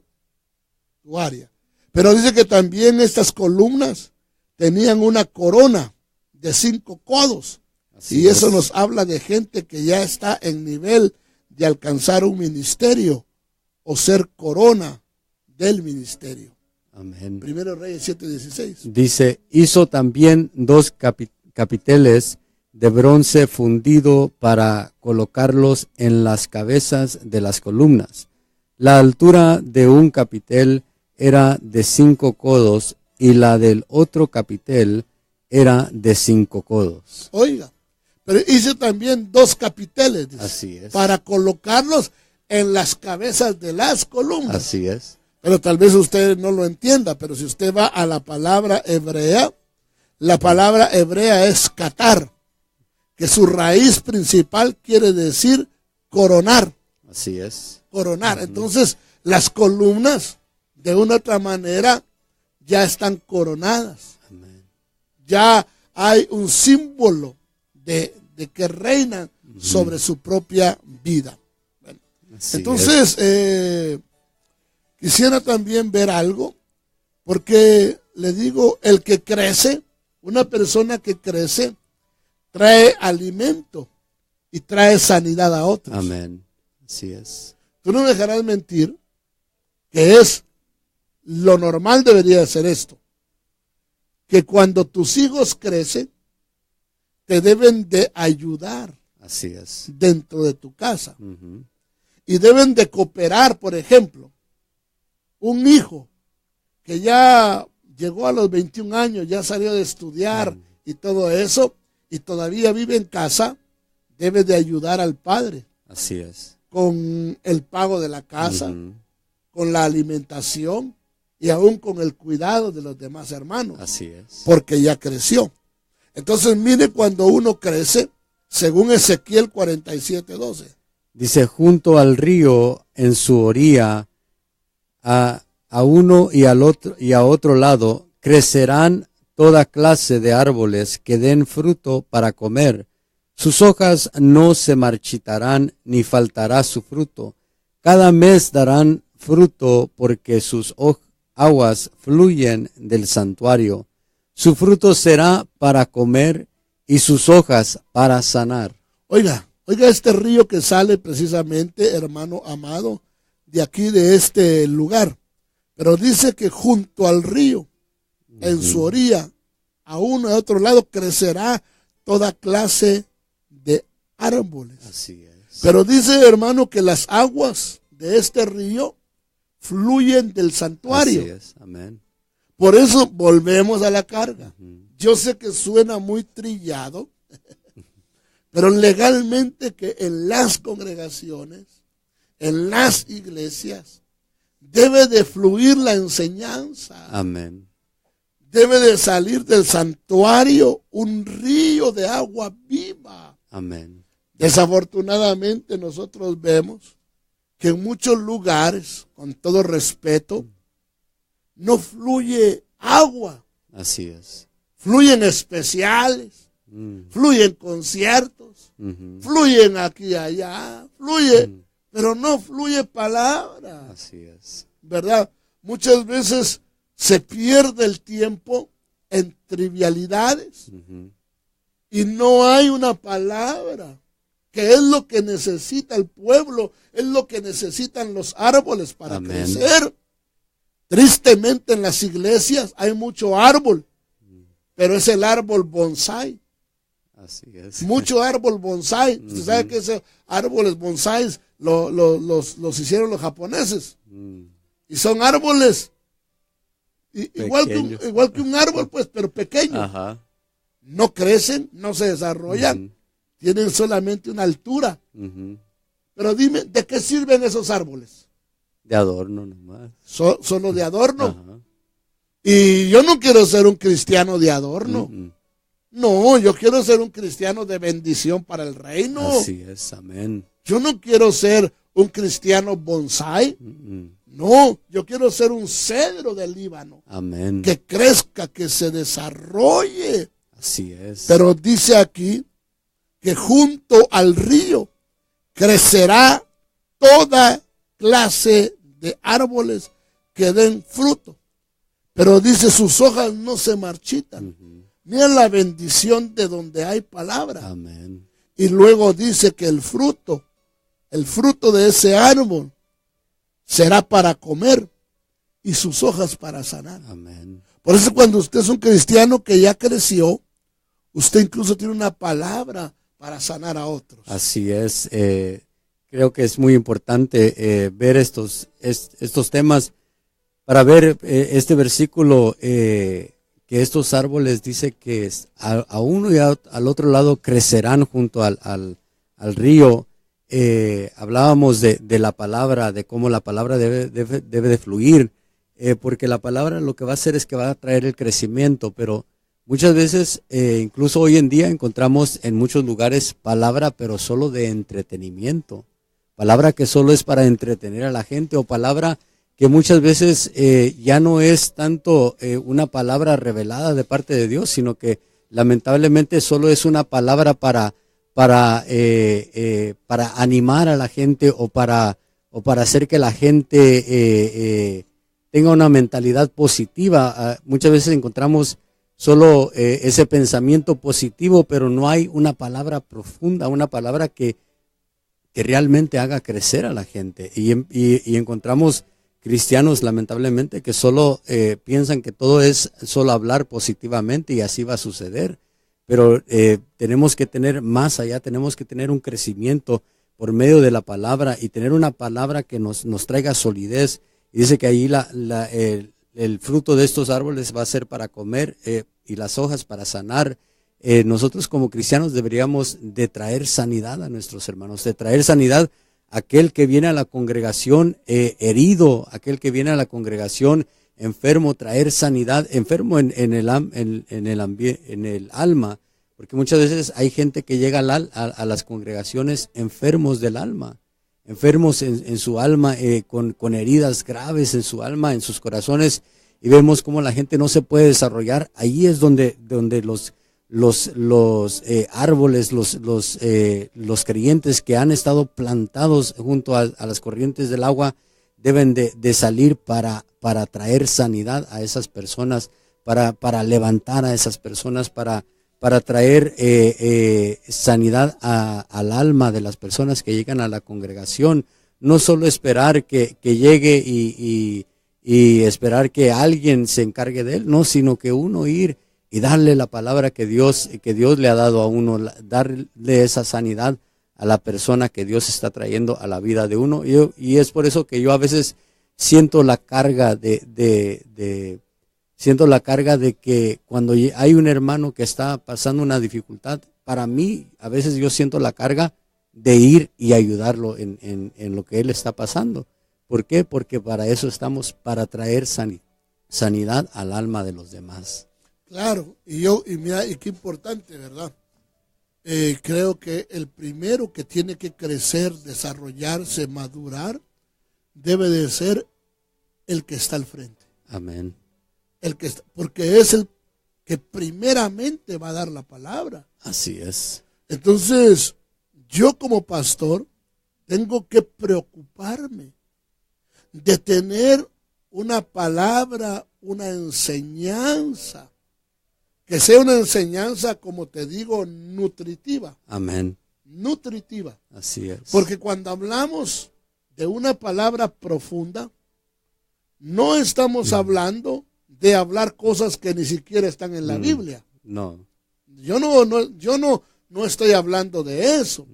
tu área. Pero dice que también estas columnas tenían una corona de 5 codos. Así y eso es. nos habla de gente que ya está en nivel de alcanzar un ministerio o ser corona del ministerio. Amén. Primero Reyes 7:16. Dice, hizo también 2 capiteles de bronce fundido para colocarlos en las cabezas de las columnas. La altura de un capitel era de 5 codos y la del otro capitel era de 5 codos. Oiga, pero hizo también 2 capiteles, dice, Así es. para colocarlos en las cabezas de las columnas. Así es. Pero tal vez usted no lo entienda, pero si usted va a la palabra hebrea, la palabra hebrea es catar, que su raíz principal quiere decir coronar. Así es. Coronar. Entonces, las columnas, de una u otra manera, ya están coronadas. Amén. Ya hay un símbolo de que reinan sobre su propia vida. Bueno, Así entonces, quisiera también ver algo, porque le digo, el que crece, una persona que crece, trae alimento y trae sanidad a otros. Amén. Así es. Tú no me dejarás mentir que es lo normal debería ser esto, que cuando tus hijos crecen, te deben de ayudar. Así es. Dentro de tu casa. Y deben de cooperar. Por ejemplo, un hijo que ya llegó a los 21 años, ya salió de estudiar y todo eso, y todavía vive en casa, debe de ayudar al padre. Así es. Con el pago de la casa, con la alimentación y aún con el cuidado de los demás hermanos. Así es. Porque ya creció. Entonces mire cuando uno crece, según Ezequiel 47:12. Dice, junto al río, en su orilla, a uno y al otro y a otro lado, crecerán toda clase de árboles que den fruto para comer. Sus hojas no se marchitarán ni faltará su fruto. Cada mes darán fruto porque sus aguas fluyen del santuario. Su fruto será para comer y sus hojas para sanar. Oiga este río que sale precisamente, hermano amado, de aquí de este lugar. Pero dice que junto al río, en su orilla, a uno y a otro lado, crecerá toda clase de árboles. Así es. Pero dice, hermano, que las aguas de este río fluyen del santuario. Así es. Amén. Por eso volvemos a la carga. Yo sé que suena muy trillado, pero legalmente que en las congregaciones, en las iglesias, debe de fluir la enseñanza. Amén. Debe de salir del santuario un río de agua viva. Amén. Desafortunadamente nosotros vemos que en muchos lugares, con todo respeto, no fluye agua. Así es. Fluyen especiales, fluyen conciertos, fluyen aquí y allá, fluye, pero no fluye palabra. Así es. ¿Verdad? Muchas veces se pierde el tiempo en trivialidades y no hay una palabra, que es lo que necesita el pueblo, es lo que necesitan los árboles para Amén. crecer. Tristemente en las iglesias hay mucho árbol, pero es el árbol bonsai. Así es. Mucho árbol bonsai. Usted sabe que esos árboles bonsais los hicieron los japoneses. Y son árboles igual que un árbol, pues, pero pequeño. Ajá. No crecen, no se desarrollan, tienen solamente una altura. Pero dime, ¿de qué sirven esos árboles? De adorno nomás. Solo de adorno. Ajá. Y yo no quiero ser un cristiano de adorno. No, yo quiero ser un cristiano de bendición para el reino. Así es, amén. Yo no quiero ser un cristiano bonsai. No, yo quiero ser un cedro del Líbano. Amén. Que crezca, que se desarrolle. Así es. Pero dice aquí que junto al río crecerá toda clase de árboles que den fruto. Pero dice, sus hojas no se marchitan. Mira la bendición de donde hay palabra. Amén. Y luego dice que el fruto de ese árbol será para comer y sus hojas para sanar. Amén. Por eso cuando usted es un cristiano que ya creció, usted incluso tiene una palabra para sanar a otros. Así es. Creo que es muy importante ver estos temas para ver este versículo que estos árboles dice que a uno y al otro lado crecerán junto al río. Hablábamos de la palabra, de cómo la palabra debe de fluir, porque la palabra lo que va a hacer es que va a traer el crecimiento, pero muchas veces, incluso hoy en día, encontramos en muchos lugares palabra, pero solo de entretenimiento, palabra que solo es para entretener a la gente, o palabra que muchas veces ya no es tanto una palabra revelada de parte de Dios, sino que lamentablemente solo es una palabra para animar a la gente o para hacer que la gente tenga una mentalidad positiva. Muchas veces encontramos solo ese pensamiento positivo, pero no hay una palabra profunda, una palabra que realmente haga crecer a la gente. Y encontramos cristianos, lamentablemente, que solo piensan que todo es solo hablar positivamente y así va a suceder. Pero tenemos que tener más allá, tenemos que tener un crecimiento por medio de la palabra y tener una palabra que nos traiga solidez. Y dice que ahí el fruto de estos árboles va a ser para comer y las hojas para sanar. Nosotros como cristianos deberíamos de traer sanidad a nuestros hermanos, de traer sanidad a aquel que viene a la congregación herido, aquel que viene a la congregación enfermo, traer sanidad, enfermo en el alma, porque muchas veces hay gente que llega a las congregaciones enfermos del alma, enfermos en su alma, con heridas graves en su alma, en sus corazones, y vemos cómo la gente no se puede desarrollar. Ahí es donde los árboles, los creyentes que han estado plantados junto a las corrientes del agua deben de salir para traer sanidad a esas personas, para levantar a esas personas, para traer sanidad al alma de las personas que llegan a la congregación. No solo esperar que llegue y esperar que alguien se encargue de él, no, sino que uno ir y darle la palabra que Dios le ha dado a uno, darle esa sanidad a la persona que Dios está trayendo a la vida de uno. Y es por eso que yo a veces siento la carga siento la carga de que cuando hay un hermano que está pasando una dificultad, para mí a veces yo siento la carga de ir y ayudarlo en lo que él está pasando. ¿Por qué? Porque para eso estamos, para traer sanidad al alma de los demás. Claro, y mira, y qué importante, ¿verdad? Creo que el primero que tiene que crecer, desarrollarse, madurar, debe de ser el que está al frente. Amén. Porque es el que primeramente va a dar la palabra. Así es. Entonces, yo como pastor tengo que preocuparme de tener una palabra, una enseñanza, que sea una enseñanza, como te digo, nutritiva. Amén. Nutritiva. Así es. Porque cuando hablamos de una palabra profunda, no estamos hablando de hablar cosas que ni siquiera están en la Biblia. No. Yo no estoy hablando de eso.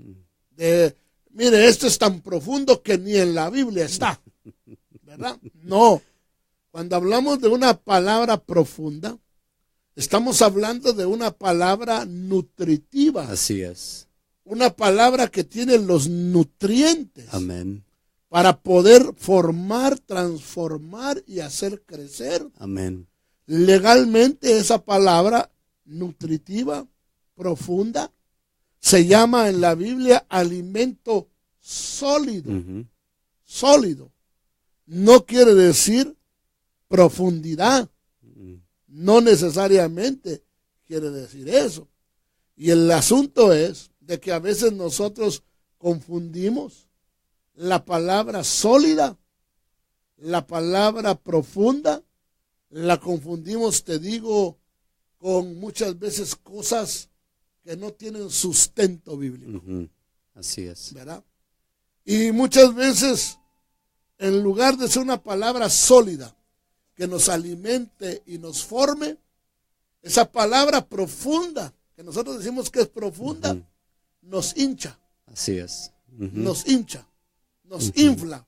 Mire, esto es tan profundo que ni en la Biblia está. ¿Verdad? No. Cuando hablamos de una palabra profunda, estamos hablando de una palabra nutritiva. Así es. Una palabra que tiene los nutrientes. Amén. Para poder formar, transformar y hacer crecer. Amén. Legalmente esa palabra nutritiva, profunda, se llama en la Biblia alimento sólido. Sólido. No quiere decir profundidad. No necesariamente quiere decir eso. Y el asunto es de que a veces nosotros confundimos la palabra sólida, la palabra profunda, la confundimos, te digo, con muchas veces cosas que no tienen sustento bíblico. Así es. ¿Verdad? Y muchas veces, en lugar de ser una palabra sólida, que nos alimente y nos forme, esa palabra profunda, que nosotros decimos que es profunda, nos hincha. Así es. Nos hincha, nos infla,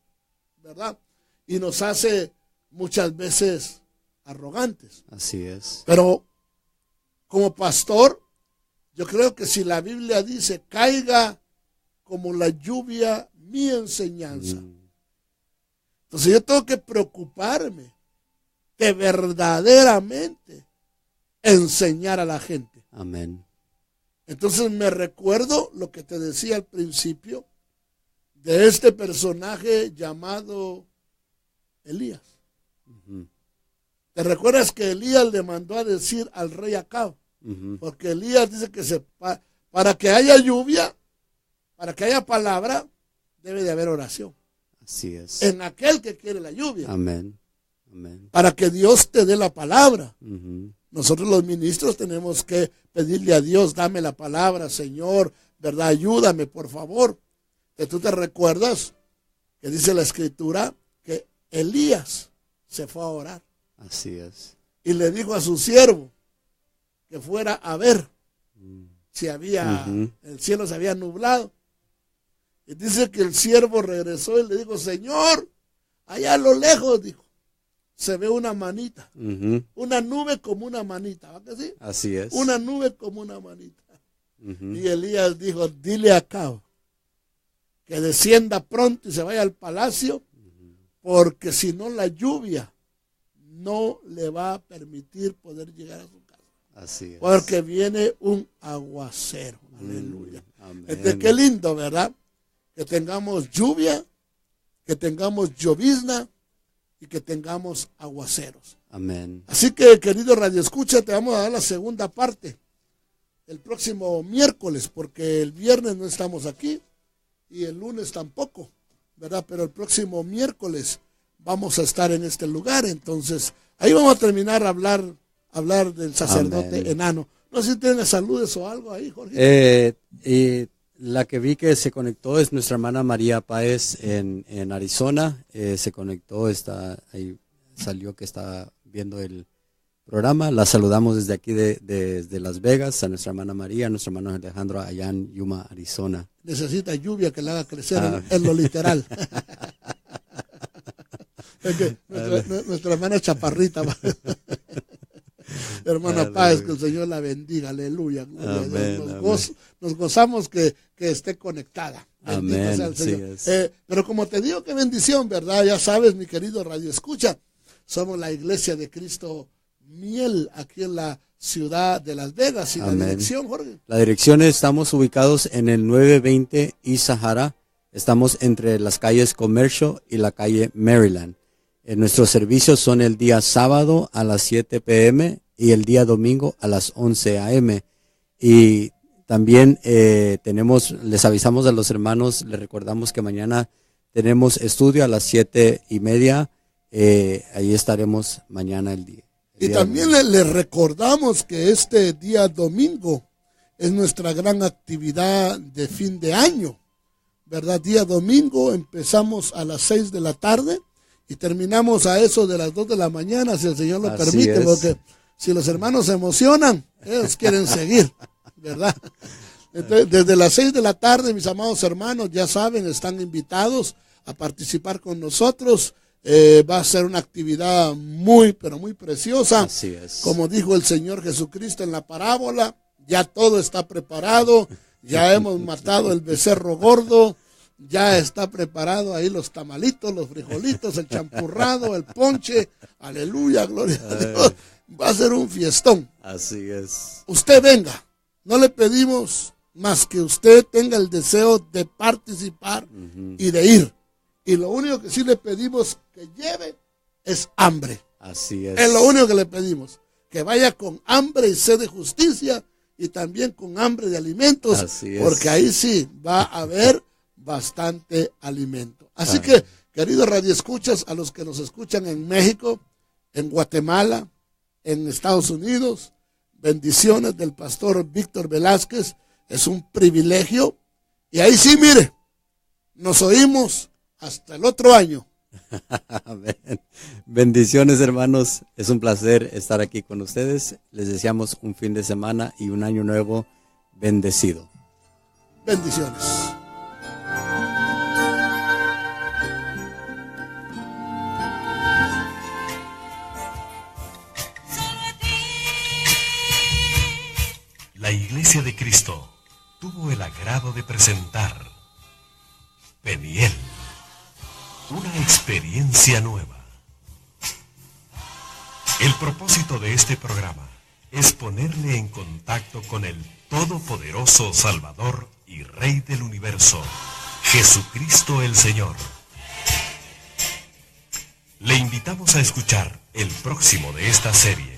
¿verdad? Y nos hace muchas veces arrogantes. Así es. Pero como pastor, yo creo que si la Biblia dice, caiga como la lluvia mi enseñanza, entonces yo tengo que preocuparme de verdaderamente enseñar a la gente. Amén. Entonces me recuerdo lo que te decía al principio de este personaje llamado Elías. ¿Te recuerdas que Elías le mandó a decir al rey Acab? Porque Elías dice que para que haya lluvia, para que haya palabra, debe de haber oración. Así es. En aquel que quiere la lluvia. Amén. Amén. Para que Dios te dé la palabra. Nosotros los ministros tenemos que pedirle a Dios, dame la palabra, Señor, ¿verdad? Ayúdame, por favor. Que tú te recuerdas que dice la Escritura que Elías se fue a orar. Así es. Y le dijo a su siervo que fuera a ver si había, el cielo se había nublado. Y dice que el siervo regresó y le dijo, Señor, allá a lo lejos, dijo, se ve una manita, una nube como una manita, ¿va que sí? Así es. Una nube como una manita. Y Elías dijo, dile a Acab que descienda pronto y se vaya al palacio, porque si no la lluvia no le va a permitir poder llegar a su casa. Así es. Porque viene un aguacero. Aleluya. Qué lindo, ¿verdad? Que tengamos lluvia, que tengamos llovizna y que tengamos aguaceros. Amén. Así que, querido Radio Escucha, te vamos a dar la segunda parte el próximo miércoles, porque el viernes no estamos aquí y el lunes tampoco, ¿verdad? Pero el próximo miércoles vamos a estar en este lugar. Entonces, ahí vamos a terminar a hablar del sacerdote enano. No sé si tienes saludos o algo ahí, Jorge. La que vi que se conectó es nuestra hermana María Páez en Arizona. Se conectó, está ahí, salió que está viendo el programa. La saludamos desde aquí, desde Las Vegas, a nuestra hermana María, a nuestro hermano Alejandro allá en Yuma, Arizona. Necesita lluvia que le haga crecer en lo literal. Es que nuestra hermana Chaparrita. Hermana Páez, que el Señor la bendiga, aleluya. Nos gozamos que esté conectada. Bendito sea el Señor. Pero como te digo, qué bendición, ¿verdad? Ya sabes, mi querido Radio Escucha, somos la Iglesia de Cristo Miel, aquí en la ciudad de Las Vegas. ¿Y la dirección, Jorge? La dirección, estamos ubicados en el 920 East Sahara. Estamos entre las calles Commercial y la calle Maryland. Nuestros servicios son el día sábado a las 7 p.m. y el día domingo a las 11 a.m. Y también les avisamos a los hermanos, les recordamos que mañana tenemos estudio a las 7:30. Ahí estaremos mañana el día. Y también les recordamos que este día domingo es nuestra gran actividad de fin de año, ¿verdad? Día domingo empezamos a las 6 de la tarde y terminamos a eso de las 2 de la mañana, si el Señor lo permite, porque si los hermanos se emocionan, ellos quieren seguir, ¿verdad? Entonces, desde las 6 de la tarde, mis amados hermanos, ya saben, están invitados a participar con nosotros. Va a ser una actividad muy, pero muy preciosa. Así es. Como dijo el Señor Jesucristo en la parábola, ya todo está preparado, ya hemos matado el becerro gordo, ya está preparado ahí los tamalitos, los frijolitos, el champurrado, el ponche. Aleluya, gloria a Dios. Va a ser un fiestón. Así es. Usted venga, no le pedimos más que usted tenga el deseo de participar y de ir. Y lo único que sí le pedimos que lleve es hambre. Así es. Es lo único que le pedimos. Que vaya con hambre y sed de justicia y también con hambre de alimentos. Así es. Porque ahí sí va a haber bastante alimento. Así que, queridos radioescuchas, a los que nos escuchan en México, en Guatemala, en Estados Unidos, bendiciones del pastor Víctor Velázquez. Es un privilegio. Y ahí sí, mire, nos oímos hasta el otro año. Amén. Bendiciones, hermanos. Es un placer estar aquí con ustedes. Les deseamos un fin de semana y un año nuevo bendecido. Bendiciones. La Iglesia de Cristo tuvo el agrado de presentar Peniel, una experiencia nueva. El propósito de este programa es ponerle en contacto con el Todopoderoso Salvador y Rey del Universo, Jesucristo el Señor. Le invitamos a escuchar el próximo de esta serie.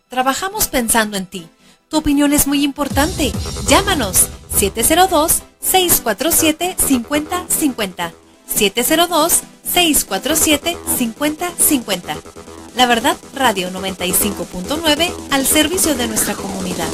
Trabajamos pensando en ti. Tu opinión es muy importante. Llámanos 702-647-5050. 702-647-5050. La Verdad Radio 95.9 al servicio de nuestra comunidad.